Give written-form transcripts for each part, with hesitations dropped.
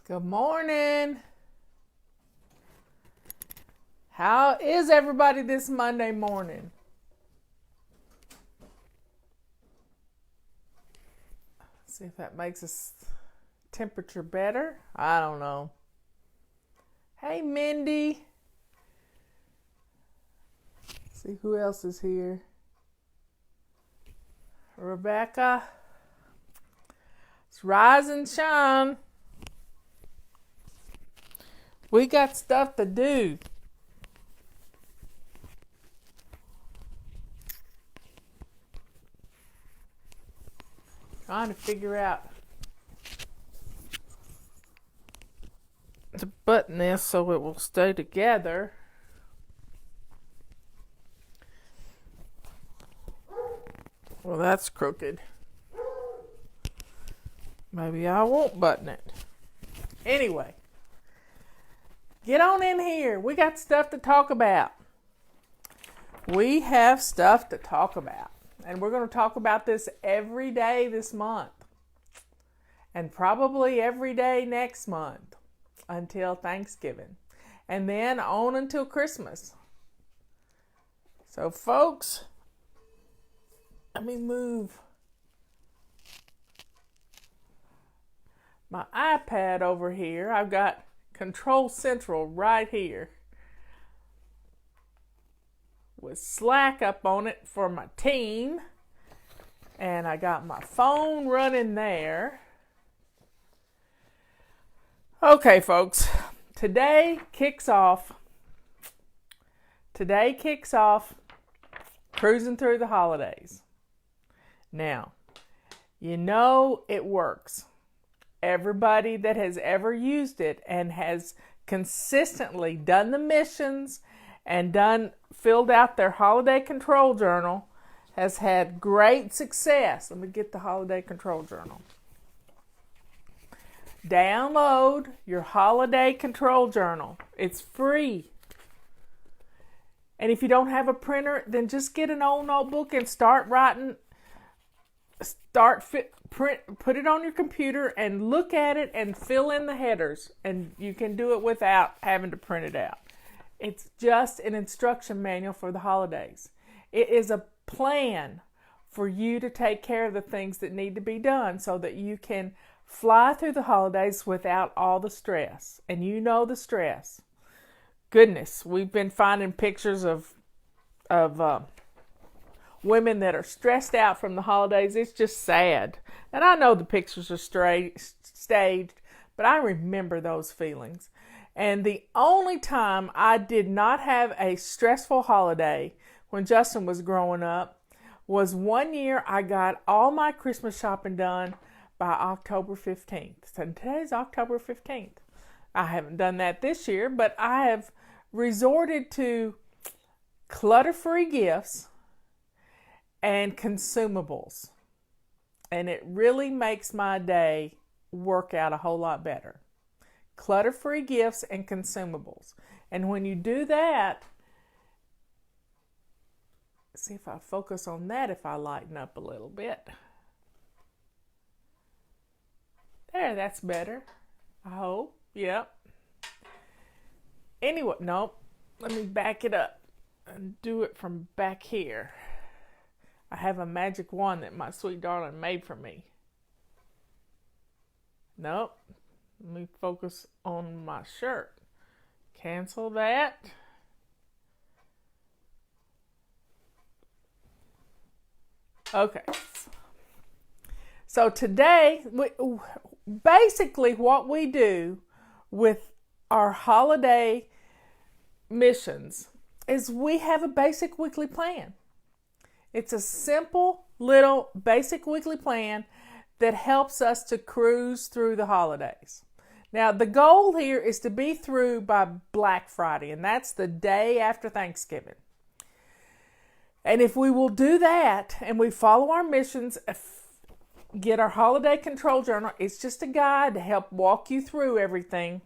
Good morning. How is everybody this Monday morning? See if that makes us temperature better. I don't know. Hey, Mindy. See who else is here. Rebecca. It's rise and shine. We got stuff to do. Trying to figure out to button this so it will stay together. Well, that's crooked. Maybe I won't button it. Anyway. Get on in here. We got stuff to talk about. We have stuff to talk about. And we're going to talk about this every day this month. And probably every day next month until Thanksgiving. And then on until Christmas. So folks, let me move my iPad over here. I've got Control Central right here with Slack up on it for my team, and I got my phone running there. Okay, folks, today kicks off cruising through the holidays. Now, you know it works. Everybody that has ever used it and has consistently done the missions and filled out their holiday control journal has had great success. Let me get the holiday control journal. Download your holiday control journal. It's free. And if you don't have a printer, then just get an old notebook and start writing. Put it on your computer and look at it and fill in the headers, and you can do it without having to print it out. It's just an instruction manual for the holidays. It is a plan for you to take care of the things that need to be done so that you can fly through the holidays without all the stress. And you know the stress. Goodness, we've been finding pictures of women that are stressed out from the holidays. It's just sad. And I know the pictures are staged, but I remember those feelings. And the only time I did not have a stressful holiday when Justin was growing up was one year I got all my Christmas shopping done by October 15th. So today's October 15th. I haven't done that this year, but I have resorted to clutter-free gifts and consumables. And it really makes my day work out a whole lot better. Clutter-free gifts and consumables. And when you do that, see if I focus on that, if I lighten up a little bit. There, that's better. I hope. Yep. Anyway, nope. Let me back it up and do it from back here. I have a magic wand that my sweet darling made for me. Nope. Let me focus on my shirt. Cancel that. Okay. So today, basically what we do with our holiday missions is we have a basic weekly plan. It's a simple little basic weekly plan that helps us to cruise through the holidays. Now, the goal here is to be through by Black Friday, and that's the day after Thanksgiving. And if we will do that and we follow our missions, get our holiday control journal, it's just a guide to help walk you through everything.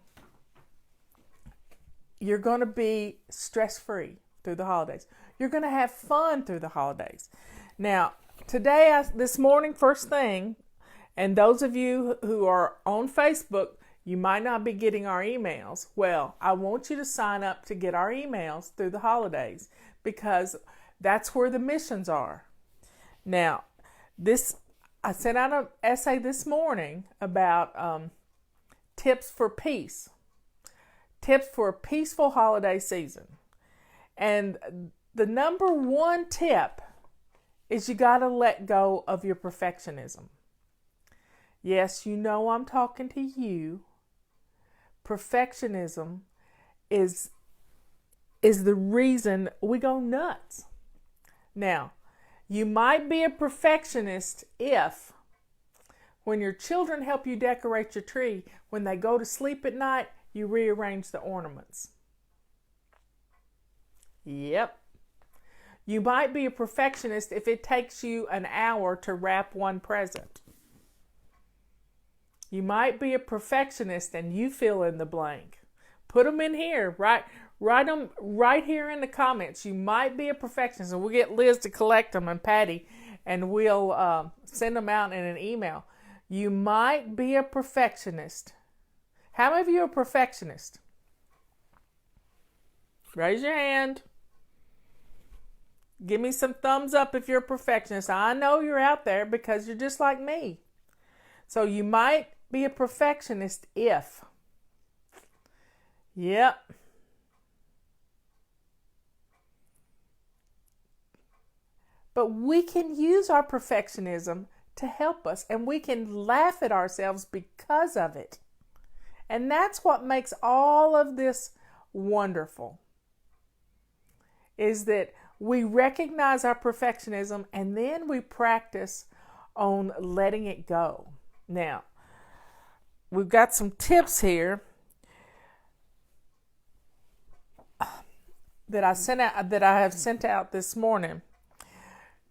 You're going to be stress-free through the holidays. You're going to have fun through the holidays. Now, this morning, first thing, and those of you who are on Facebook, You might not be getting our emails. Well, I want you to sign up to get our emails through the holidays because that's where the missions are. Now, I sent out an essay this morning about tips for peace, tips for a peaceful holiday season. And the number one tip is you got to let go of your perfectionism. Yes, you know I'm talking to you. Perfectionism is the reason we go nuts. Now, you might be a perfectionist if, when your children help you decorate your tree, when they go to sleep at night, you rearrange the ornaments. Yep. You might be a perfectionist if it takes you an hour to wrap one present. You might be a perfectionist and you fill in the blank. Put them in here. Write them right here in the comments. You might be a perfectionist. And we'll get Liz to collect them and Patty, and we'll send them out in an email. You might be a perfectionist. How many of you are a perfectionist? Raise your hand. Give me some thumbs up if you're a perfectionist. I know you're out there because you're just like me. So you might be a perfectionist if. Yep. But we can use our perfectionism to help us, and we can laugh at ourselves because of it. And that's what makes all of this wonderful, is that we recognize our perfectionism and then we practice on letting it go. Now, we've got some tips here that I have sent out this morning.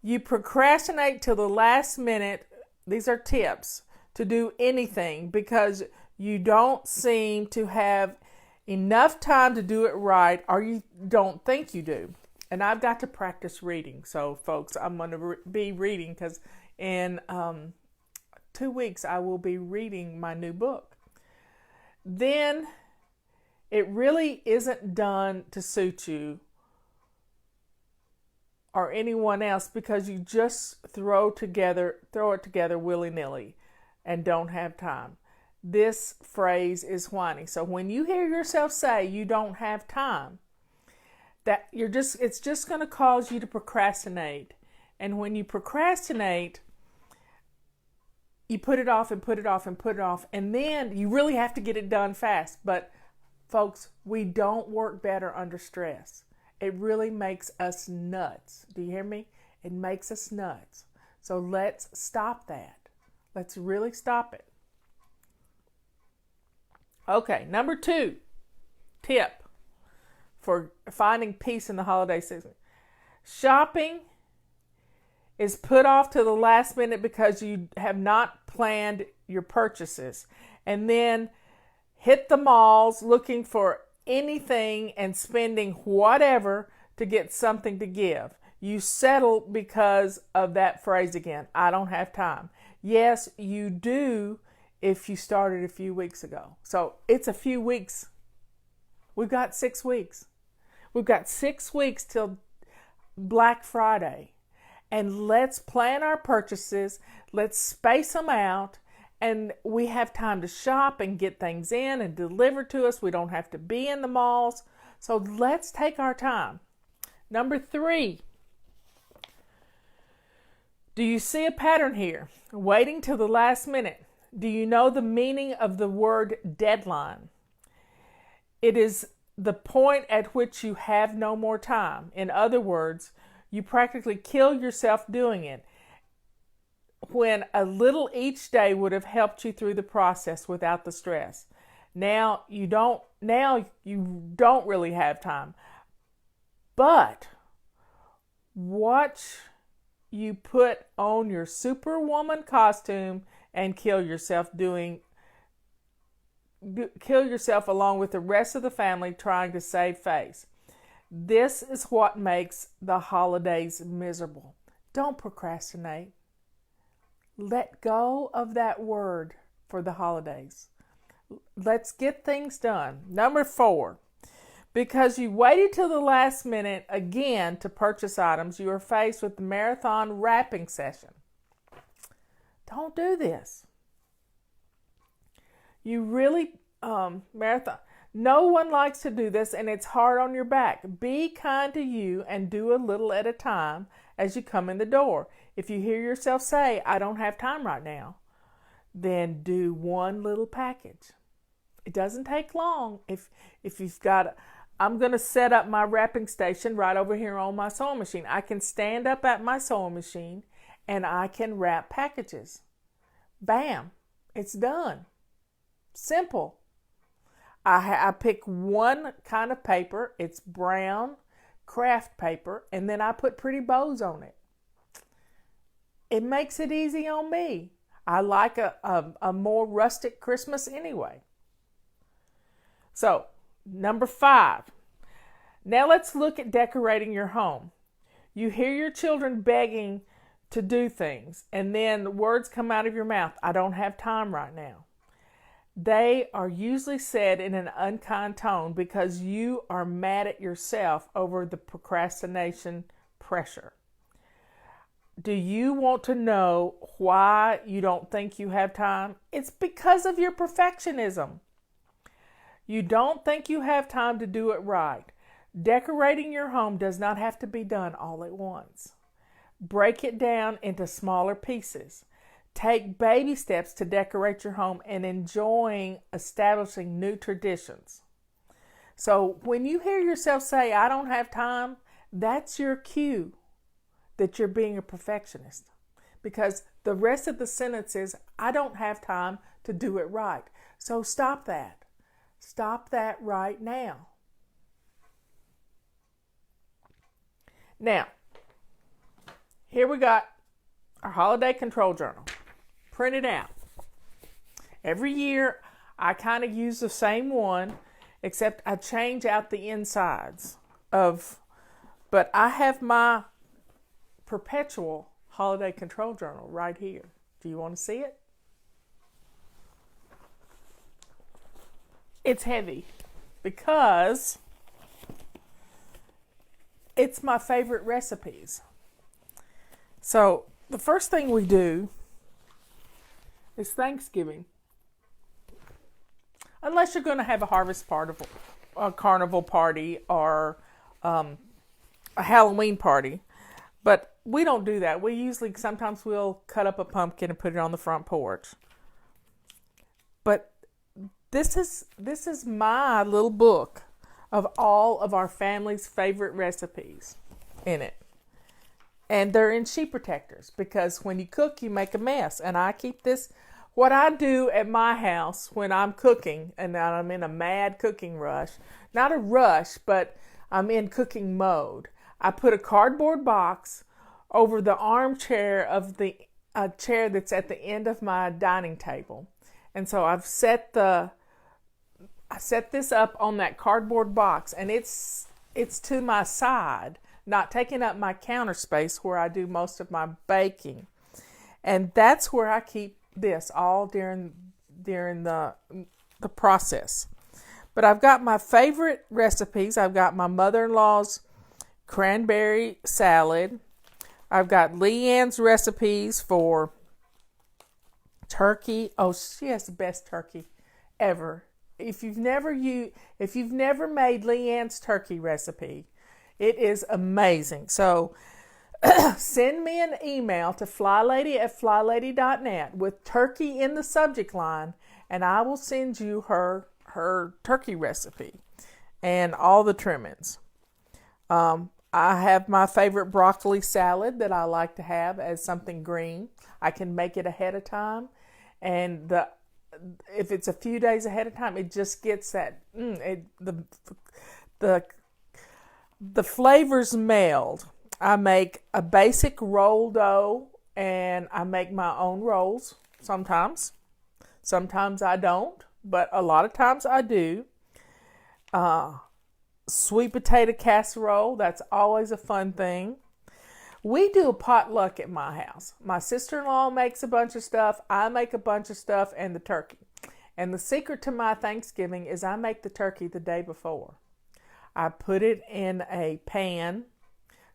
You procrastinate till the last minute. These are tips to do anything because you don't seem to have enough time to do it right, or you don't think you do. And I've got to practice reading. So, folks, I'm going to be reading because in 2 weeks I will be reading my new book. Then it really isn't done to suit you or anyone else because you just throw it together willy-nilly and don't have time. This phrase is whiny. So when you hear yourself say you don't have time, it's just going to cause you to procrastinate. And when you procrastinate, you put it off and put it off and put it off, and then you really have to get it done fast. But folks, we don't work better under stress. It really makes us nuts. Do you hear me? It makes us nuts. So let's stop that. Let's really stop it. Okay, number 2 tip for finding peace in the holiday season. Shopping is put off to the last minute because you have not planned your purchases. And then hit the malls looking for anything and spending whatever to get something to give. You settle because of that phrase again. I don't have time. Yes, you do if you started a few weeks ago. So it's a few weeks. We've got 6 weeks. We've got 6 weeks till Black Friday. And let's plan our purchases. Let's space them out. And we have time to shop and get things in and delivered to us. We don't have to be in the malls. So let's take our time. Number 3. Do you see a pattern here? Waiting till the last minute. Do you know the meaning of the word deadline? It is the point at which you have no more time. In other words, you practically kill yourself doing it, when a little each day would have helped you through the process without the stress. Now you don't really have time. But watch you put on your Superwoman costume and kill yourself along with the rest of the family trying to save face. This is what makes the holidays miserable. Don't procrastinate. Let go of that word for the holidays. let's get things done. Number 4, because you waited till the last minute again to purchase items, you are faced with the marathon wrapping session. Don't do this. You really, marathon. No one likes to do this, and it's hard on your back. Be kind to you and do a little at a time as you come in the door. If you hear yourself say, I don't have time right now, then do one little package. It doesn't take long. If you've got, I'm going to set up my wrapping station right over here on my sewing machine. I can stand up at my sewing machine and I can wrap packages. Bam, it's done. Simple. I pick one kind of paper. It's brown craft paper, and then I put pretty bows on it. It makes it easy on me. I like a more rustic Christmas anyway. So, number 5. Now let's look at decorating your home. You hear your children begging to do things, and then words come out of your mouth. I don't have time right now. They are usually said in an unkind tone because you are mad at yourself over the procrastination pressure. Do you want to know why you don't think you have time? It's because of your perfectionism. You don't think you have time to do it right. Decorating your home does not have to be done all at once. Break it down into smaller pieces. Take baby steps to decorate your home and enjoying establishing new traditions. So when you hear yourself say, I don't have time, that's your cue that you're being a perfectionist. Because the rest of the sentence is, I don't have time to do it right. So stop that. Stop that right now. Now, here we got our holiday control journal. Print it out. Every year, I kind of use the same one, except I change out the insides but I have my perpetual holiday control journal right here. Do you want to see it? It's heavy because it's my favorite recipes. So the first thing we do is Thanksgiving. Unless you're going to have a harvest party, a carnival party, or a Halloween party. But we don't do that. Sometimes we'll cut up a pumpkin and put it on the front porch. But this is my little book of all of our family's favorite recipes in it. And they're in sheet protectors because when you cook, you make a mess. And I keep this, what I do at my house when I'm cooking and I'm in a mad cooking rush, not a rush, but I'm in cooking mode. I put a cardboard box over the armchair of the chair that's at the end of my dining table. And so I set this up on that cardboard box, and it's to my side, not taking up my counter space where I do most of my baking. And that's where I keep this all during the process. But I've got my favorite recipes. I've got my mother-in-law's cranberry salad. I've got Leanne's recipes for turkey. Oh, she has the best turkey ever. If you've never made Leanne's turkey recipe, it is amazing. So send me an email to flylady@flylady.net with turkey in the subject line, and I will send you her turkey recipe and all the trimmings. I have my favorite broccoli salad that I like to have as something green. I can make it ahead of time, and if it's a few days ahead of time, it just gets that the flavors meld. I make a basic roll dough, and I make my own rolls sometimes. Sometimes I don't, but a lot of times I do. Sweet potato casserole, that's always a fun thing. We do a potluck at my house. My sister-in-law makes a bunch of stuff, I make a bunch of stuff, and the turkey. And the secret to my Thanksgiving is I make the turkey the day before. I put it in a pan.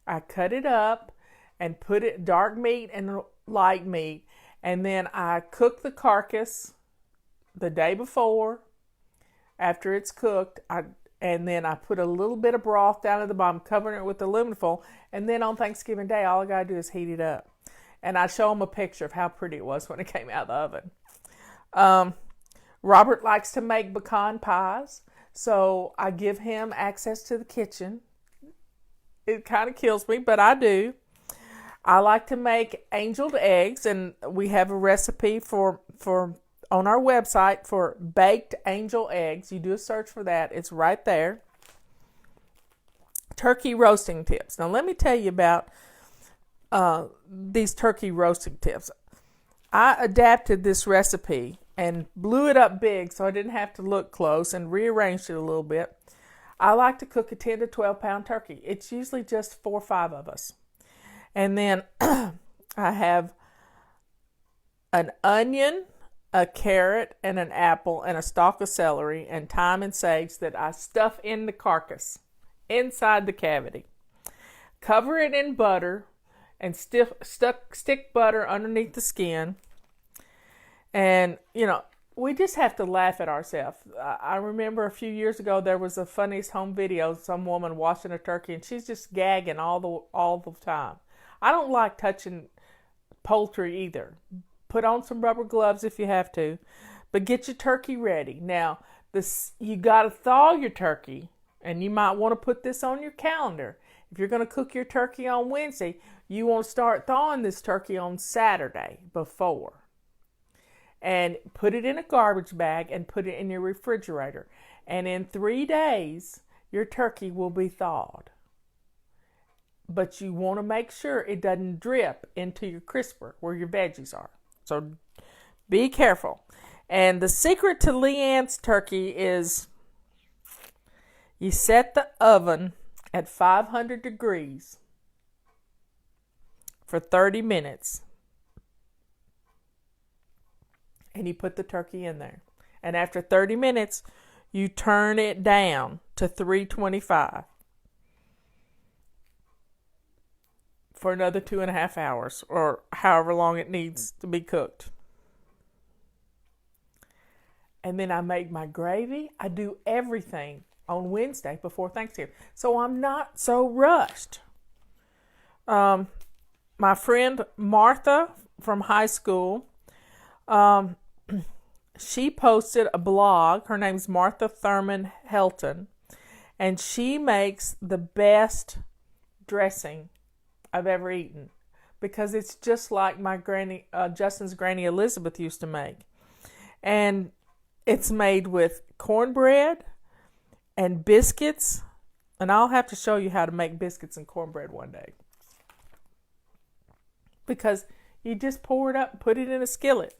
I cut it up and put it dark meat and light meat. And then I cook the carcass the day before. After it's cooked, and then I put a little bit of broth down at the bottom, covering it with aluminum foil. And then on Thanksgiving Day, all I got to do is heat it up. And I show them a picture of how pretty it was when it came out of the oven. Robert likes to make pecan pies, so I give him access to the kitchen. It kind of kills me, but I do. I like to make angeled eggs, and we have a recipe for on our website for baked angel eggs. You do a search for that. It's right there. Turkey roasting tips. Now let me tell you about these turkey roasting tips. I adapted this recipe and blew it up big so I didn't have to look close and rearranged it a little bit. I like to cook a 10 to 12 pound turkey. It's usually just 4 or 5 of us. And then I have an onion, a carrot, and an apple, and a stalk of celery, and thyme and sage that I stuff in the carcass, inside the cavity. Cover it in butter and stick butter underneath the skin. And, we just have to laugh at ourselves. I remember a few years ago there was a funniest home video, some woman washing a turkey, and she's just gagging all the time. I don't like touching poultry either. Put on some rubber gloves if you have to, but get your turkey ready. Now, you got to thaw your turkey, and you might want to put this on your calendar. If you're going to cook your turkey on Wednesday, you want to start thawing this turkey on Saturday before. And put it in a garbage bag and put it in your refrigerator. And in 3 days, your turkey will be thawed. But you want to make sure it doesn't drip into your crisper where your veggies are. So be careful. And the secret to Leanne's turkey is you set the oven at 500 degrees for 30 minutes. And you put the turkey in there. And after 30 minutes, you turn it down to 325 for another 2.5 hours, or however long it needs to be cooked. And then I make my gravy. I do everything on Wednesday before Thanksgiving, so I'm not so rushed. My friend Martha from high school, she posted a blog. Her name's Martha Thurman Helton, and she makes the best dressing I've ever eaten, because it's just like my granny, Justin's granny Elizabeth used to make. And it's made with cornbread and biscuits, and I'll have to show you how to make biscuits and cornbread one day, because you just pour it up and put it in a skillet.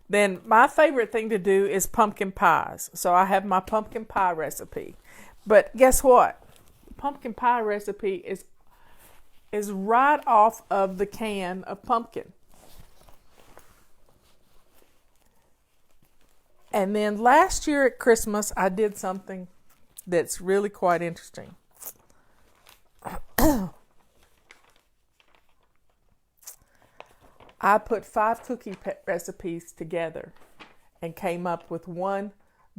Then my favorite thing to do is pumpkin pies. So I have my pumpkin pie recipe. But guess what? The pumpkin pie recipe is right off of the can of pumpkin. And then last year at Christmas, I did something that's really quite interesting. I put 5 cookie recipes together and came up with one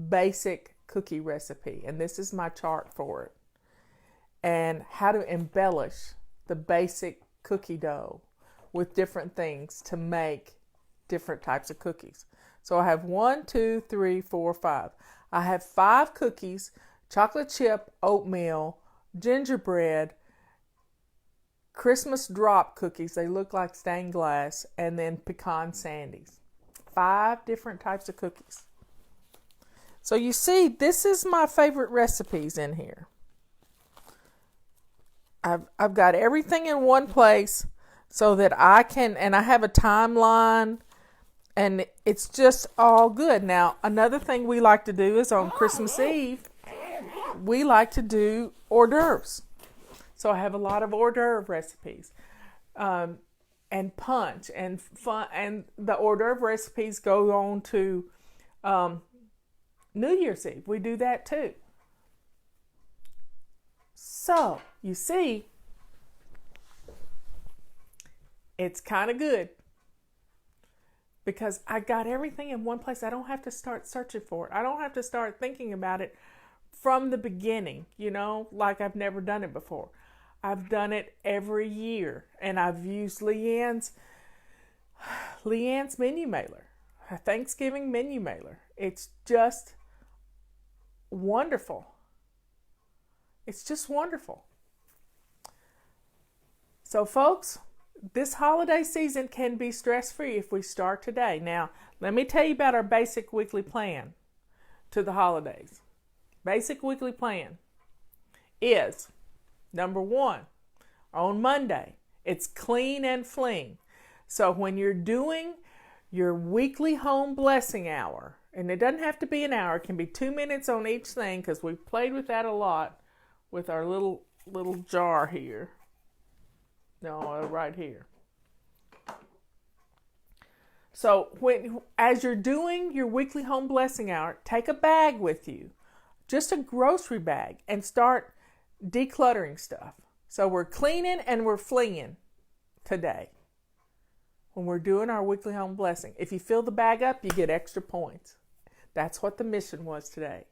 basic cookie recipe. And this is my chart for it. And how to embellish the basic cookie dough with different things to make different types of cookies. So I have 1, 2, 3, 4, 5. I have 5 cookies: chocolate chip, oatmeal, gingerbread, Christmas drop cookies. They look like stained glass, and then pecan sandies. 5 different types of cookies. So you see, this is my favorite recipes in here. I've got everything in one place so that I can, and I have a timeline, and it's just all good. Now, another thing we like to do is on Christmas Eve, we like to do hors d'oeuvres. So I have a lot of hors d'oeuvre recipes, and punch and fun, and the hors d'oeuvre recipes go on to Um, New Year's Eve, we do that too. So, you see, it's kind of good because I got everything in one place. I don't have to start searching for it. I don't have to start thinking about it from the beginning, like I've never done it before. I've done it every year, and I've used Leanne's menu mailer, her Thanksgiving menu mailer. It's just wonderful. It's just wonderful. So, folks, this holiday season can be stress-free if we start today. Now, let me tell you about our basic weekly plan to the holidays. Basic weekly plan is, number 1, on Monday, it's clean and fling. So when you're doing your weekly home blessing hour, and it doesn't have to be an hour, it can be 2 minutes on each thing, because we've played with that a lot with our little jar here. No, right here. So as you're doing your weekly home blessing hour, take a bag with you, just a grocery bag, and start decluttering stuff. So we're cleaning and we're flinging today when we're doing our weekly home blessing. If you fill the bag up, you get extra points. That's what the mission was today.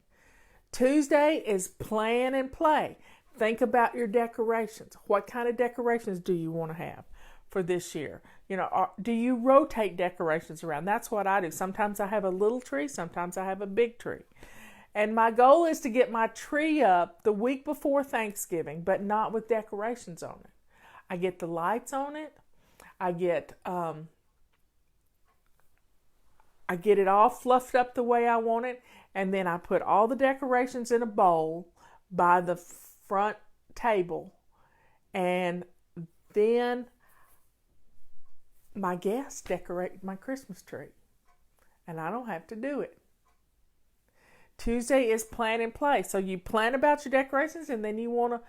Tuesday is plan and play. Think about your decorations. What kind of decorations do you want to have for this year? Do you rotate decorations around? That's what I do. Sometimes I have a little tree, sometimes I have a big tree. And my goal is to get my tree up the week before Thanksgiving, but not with decorations on it. I get the lights on it. I get it all fluffed up the way I want it, and then I put all the decorations in a bowl by the front table, and then my guests decorate my Christmas tree, and I don't have to do it. Tuesday is plan and play. So you plan about your decorations, and then you want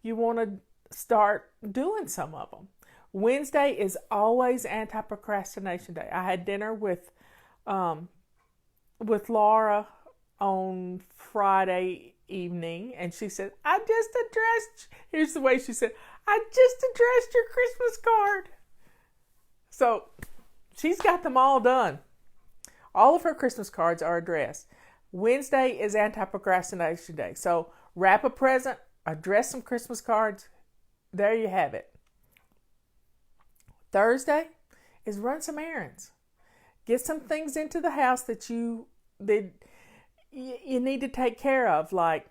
to start doing some of them. Wednesday is always anti-procrastination day. I had dinner with Laura on Friday evening, and she said, here's the way she said, I just addressed your Christmas card. So she's got them all done. All of her Christmas cards are addressed. Wednesday is anti-procrastination day. So wrap a present, address some Christmas cards. There you have it. Thursday is run some errands. Get some things into the house that you need to take care of, like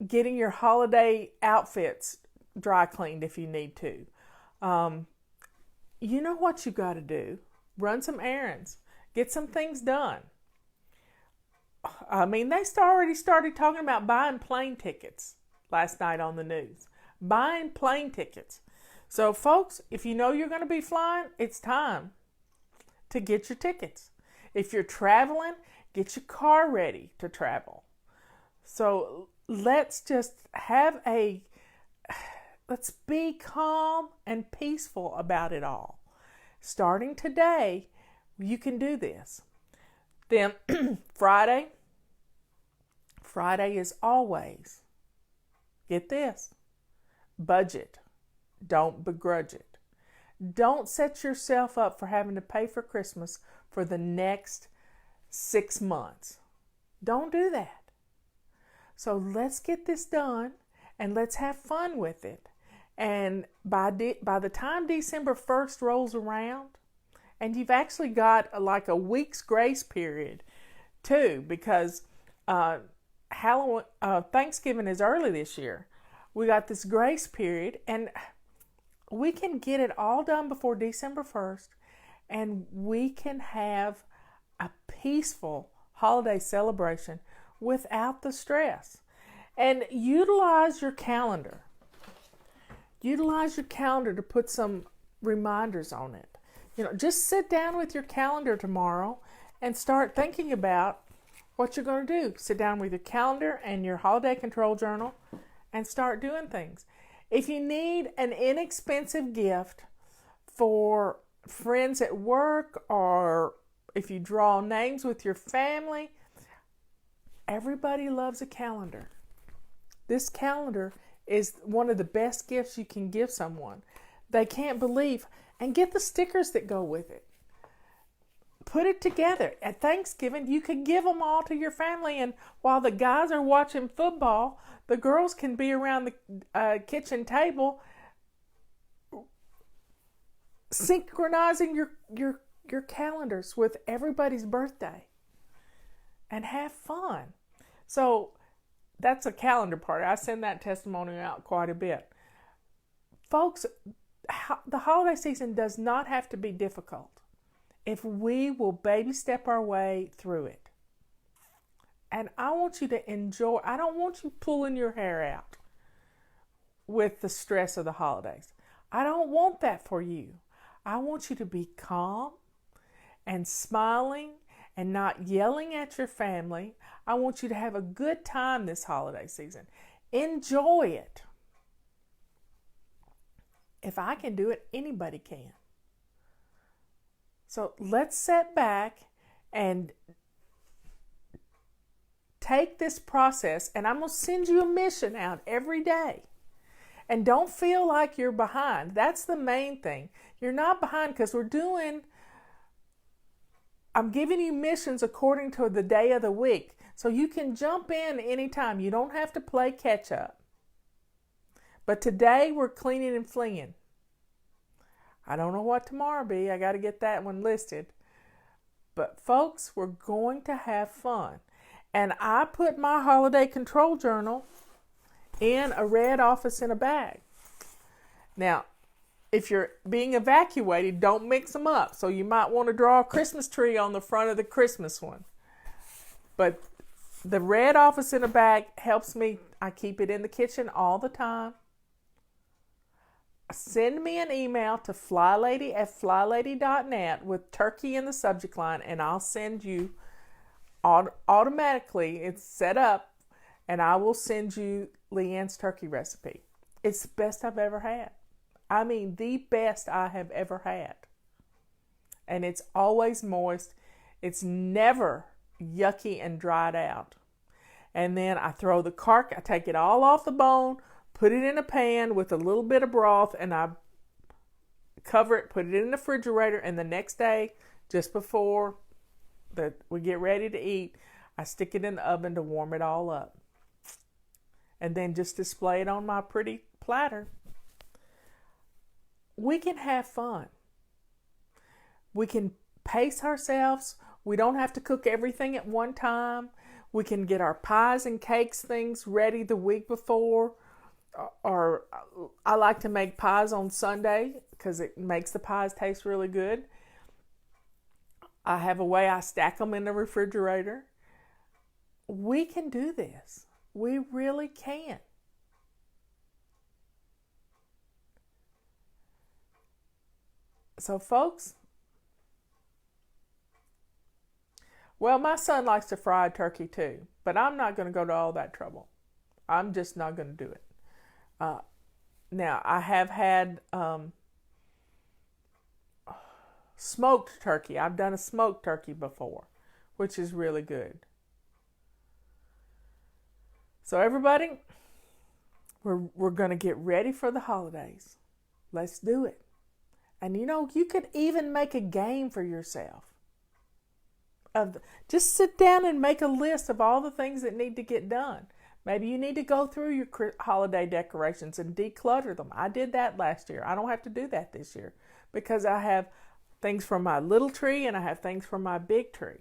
getting your holiday outfits dry cleaned if you need to. You know what you got to do. Run some errands. Get some things done. I mean, they already started talking about buying plane tickets last night on the news. Buying plane tickets. So, folks, if you know you're going to be flying, it's time to get your tickets. If you're traveling, get your car ready to travel. So, let's be calm and peaceful about it all. Starting today, you can do this. Then Friday is always, get this, budget. Don't begrudge it. Don't set yourself up for having to pay for Christmas for the next 6 months. Don't do that. So let's get this done and let's have fun with it. And by the time December 1st rolls around, and you've actually got like a week's grace period too, because Thanksgiving is early this year. We got this grace period, and we can get it all done before December 1st, and we can have a peaceful holiday celebration without the stress. And utilize your calendar. Utilize your calendar to put some reminders on it. Just sit down with your calendar tomorrow and start thinking about what you're going to do. Sit down with your calendar and your holiday control journal and start doing things. If you need an inexpensive gift for friends at work or if you draw names with your family, everybody loves a calendar. This calendar is one of the best gifts you can give someone. They can't believe, and get the stickers that go with it. Put it together. At Thanksgiving, you could give them all to your family, and while the guys are watching football, the girls can be around the kitchen table synchronizing your calendars with everybody's birthday and have fun. So that's a calendar part. I send that testimony out quite a bit. Folks, the holiday season does not have to be difficult if we will baby step our way through it. And I want you to enjoy. I don't want you pulling your hair out with the stress of the holidays. I don't want that for you. I want you to be calm and smiling and not yelling at your family. I want you to have a good time this holiday season. Enjoy it. If I can do it, anybody can. So let's sit back and take this process, and I'm going to send you a mission out every day. And don't feel like you're behind. That's the main thing. You're not behind because I'm giving you missions according to the day of the week. So you can jump in anytime. You don't have to play catch up. But today we're cleaning and flinging. I don't know what tomorrow will be. I got to get that one listed. But folks, we're going to have fun. And I put my holiday control journal in a red office in a bag. Now, if you're being evacuated, don't mix them up. So you might want to draw a Christmas tree on the front of the Christmas one. But the red office in a bag helps me. I keep it in the kitchen all the time. Send me an email to flylady@flylady.net with turkey in the subject line, and I'll send you automatically. It's set up, and I will send you Leanne's turkey recipe. It's the best I've ever had. I mean, the best I have ever had. And it's always moist. It's never yucky and dried out. And then I throw the I take it all off the bone, put it in a pan with a little bit of broth, and I cover it, put it in the refrigerator, and the next day, just before we get ready to eat, I stick it in the oven to warm it all up. And then just display it on my pretty platter. We can have fun. We can pace ourselves. We don't have to cook everything at one time. We can get our pies and cakes things ready the week before. Or I like to make pies on Sunday because it makes the pies taste really good. I have a way I stack them in the refrigerator. We can do this. We really can. So folks, well, my son likes to fry turkey too, but I'm not going to go to all that trouble. I'm just not going to do it. Now, I have had smoked turkey. I've done a smoked turkey before, which is really good. So everybody, we're going to get ready for the holidays. Let's do it. And you could even make a game for yourself. Just sit down and make a list of all the things that need to get done. Maybe you need to go through your holiday decorations and declutter them. I did that last year. I don't have to do that this year because I have things for my little tree and I have things for my big tree.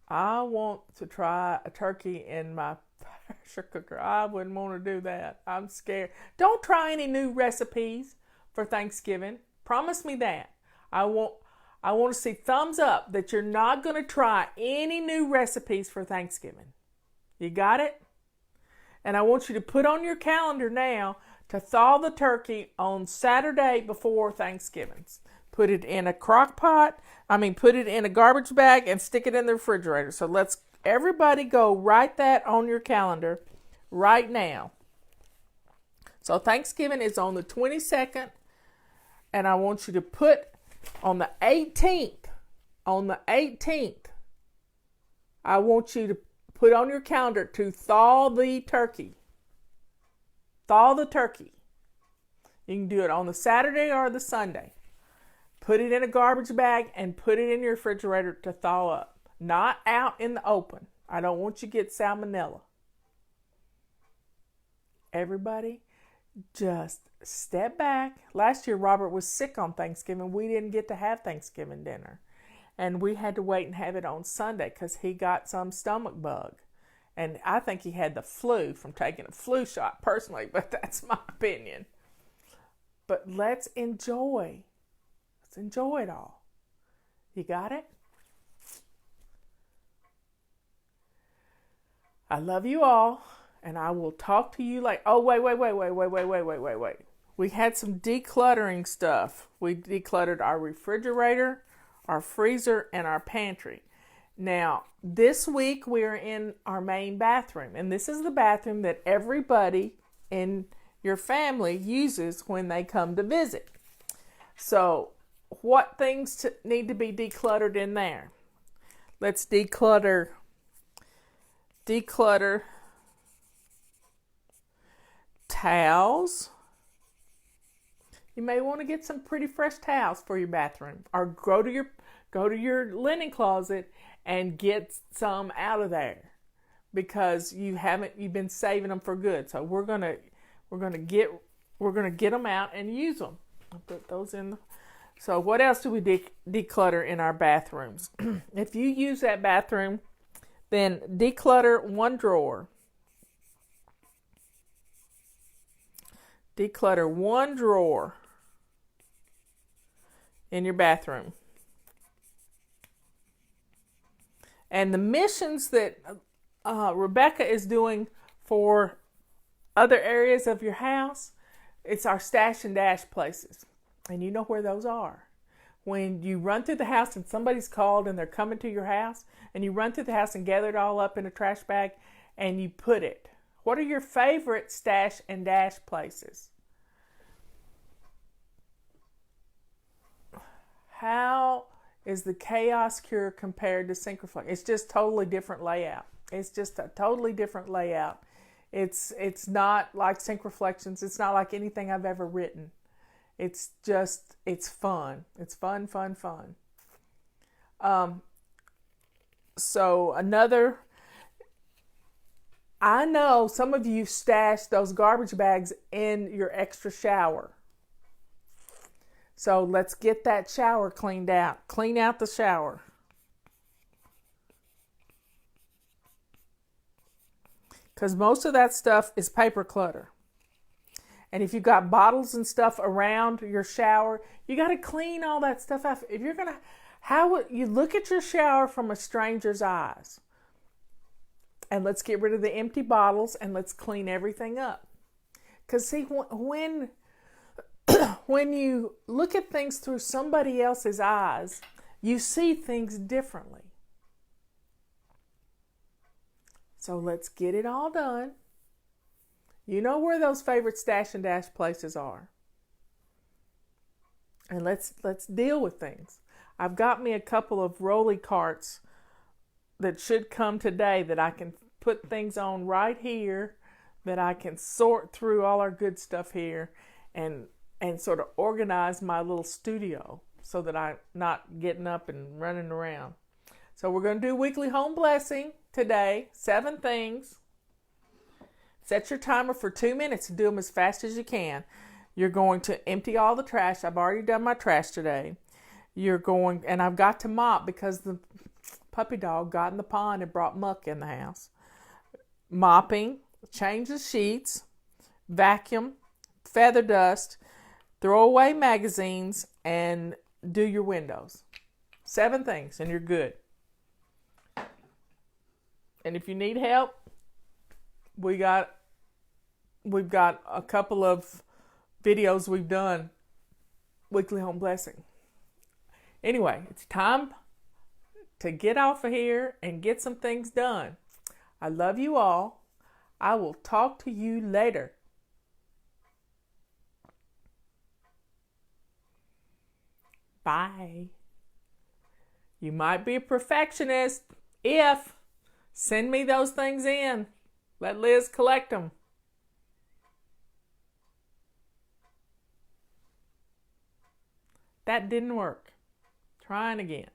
I want to try a turkey in my pressure cooker. I wouldn't want to do that. I'm scared. Don't try any new recipes for Thanksgiving. Promise me that. I want to see thumbs up that you're not going to try any new recipes for Thanksgiving. You got it? And I want you to put on your calendar now to thaw the turkey on Saturday before Thanksgiving's. Put it in a put it in a garbage bag and stick it in the refrigerator. So let's everybody go write that on your calendar right now. So Thanksgiving is on the 22nd, and I want you to put on the 18th, I want you to put on your calendar to thaw the turkey. Thaw the turkey. You can do it on the Saturday or the Sunday. Put it in a garbage bag and put it in your refrigerator to thaw up. Not out in the open. I don't want you to get salmonella. Everybody, just step back. Last year, Robert was sick on Thanksgiving. We didn't get to have Thanksgiving dinner. And we had to wait and have it on Sunday because he got some stomach bug. And I think he had the flu from taking a flu shot personally, but that's my opinion. But let's enjoy. Let's enjoy it all. You got it? I love you all, and I will talk to you later. Oh, wait. We had some decluttering stuff. We decluttered our refrigerator, our freezer, and our pantry. Now, this week we are in our main bathroom, and this is the bathroom that everybody in your family uses when they come to visit. So, what things need to be decluttered in there? Let's declutter towels. You may want to get some pretty fresh towels for your bathroom, or go to your linen closet and get some out of there, because you've been saving them for good. So we're gonna get them out and use them. I'll put those in. So what else do we declutter in our bathrooms? If you use that bathroom, then declutter one drawer. Declutter one drawer in your bathroom. And the missions that Rebecca is doing for other areas of your house, it's our stash and dash places. And you know where those are. When you run through the house and somebody's called and they're coming to your house, and you run through the house and gather it all up in a trash bag and you put it. What are your favorite stash and dash places? How is the Chaos Cure compared to Synchroflex? It's just totally different layout. It's just a totally different layout. It's not like Synchroflexions. It's not like anything I've ever written. It's fun. It's fun. So I know some of you stash those garbage bags in your extra shower. So let's get that shower cleaned out. Clean out the shower. Because most of that stuff is paper clutter. And if you've got bottles and stuff around your shower, you got to clean all that stuff out. If you're going to, how would you look at your shower from a stranger's eyes? And let's get rid of the empty bottles and let's clean everything up. Because see, when you look at things through somebody else's eyes, you see things differently. So let's get it all done. You know where those favorite stash and dash places are. And let's deal with things. I've got me a couple of rolly carts that should come today that I can put things on right here, that I can sort through all our good stuff here and sort of organize my little studio so that I'm not getting up and running around. So we're going to do weekly home blessing today, 7 things. Set your timer for 2 minutes and do them as fast as you can. You're going to empty all the trash. I've already done my trash today. And I've got to mop because the puppy dog got in the pond and brought muck in the house. Mopping, change the sheets, vacuum, feather dust, throw away magazines, and do your windows. 7 things, and you're good. And if you need help, we've got a couple of videos we've done, weekly home blessing. Anyway, it's time to get off of here and get some things done. I love you all. I will talk to you later. Bye. You might be a perfectionist if send me those things in. Let Liz collect them. That didn't work. Trying again.